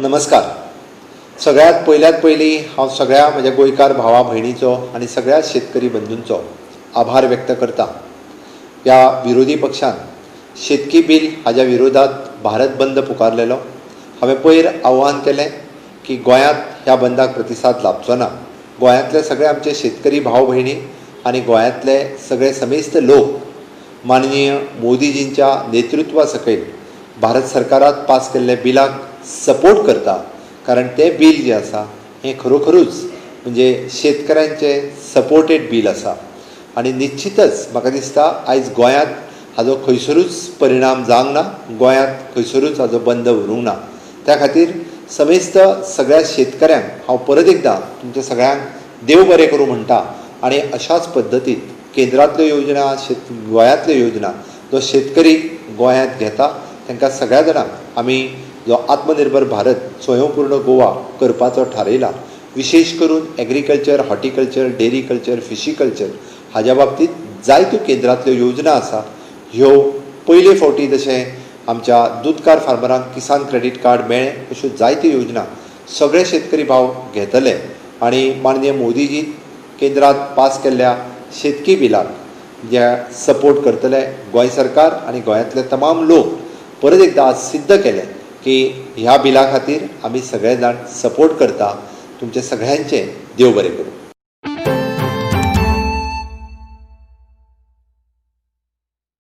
नमस्कार. सगळ्यात पयली हांव सगळ्या म्हज्या गोंयकार भावा भयणीचो आनी सगळ्या शेतकरी बंधूंचो आभार व्यक्त करता. ह्या विरोधी पक्षान शेतकी बील हाज्या विरोधात भारत बंद पुकारलेलो. हांवें पयर आव्हान केलें की गोंयांत ह्या बंदाक प्रतिसाद लाभचो ना. गोंयांतले सगळे आमचे शेतकरी भाव भयणी आनी गोंयांतले सगळे समेस्त लोक माननीय मोदीजींच्या नेतृत्वा सकयल भारत सरकारात पास केल्ले बिलाक सपोर्ट करता. कारण तें बील जें आसा हें खरोखरूच म्हणजे शेतकऱ्यांचे सपोर्टेड बील आसा आनी निश्चितच म्हाका दिसता आयज गोंयांत हाजो खंयसरूच परिणाम जावंक ना. गोंयांत खंयसरूच हाजो बंद उरूंक ना. त्या खातीर समेस्त सगळ्या शेतकऱ्यांक हांव परत एकदां तुमच्या सगळ्यांक देव बरें करूं म्हणटा आनी अशाच पद्दतीन केंद्रांतल्यो योजना गोंयांतल्यो योजना जो शेतकरी गोंयांत घेता तांकां सगळ्या जाणांक आमी जो आत्मनिर्भर भारत स्वयंपूर्ण गोवा करपाचो थारयला. विशेष करून एग्रीकल्चर, हॉर्टिकल्चर, डेरी कल्चर, फिशीकल्चर हाज्या बाबतींत जायत्यो केंद्रांतल्यो योजना आसा. ह्यो पयले फावटी जशें आमच्या दूदकार फार्मरांक किसान क्रेडीट कार्ड मेळ्ळें अश्यो जायत्यो योजना सगळे शेतकरी भाव घेतले आनी माननीय मोदीजी केंद्रांत पास केल्ल्या शेतकी बिलाक जे सपोर्ट करतले गोंय सरकार आनी गोंयांतले तमाम लोक परत एकदां आज सिद्ध केलें की ह्या बिला खातीर आमी सगळे जाण सपोर्ट करता. तुमचे सगळ्यांचे देव बरें करूं.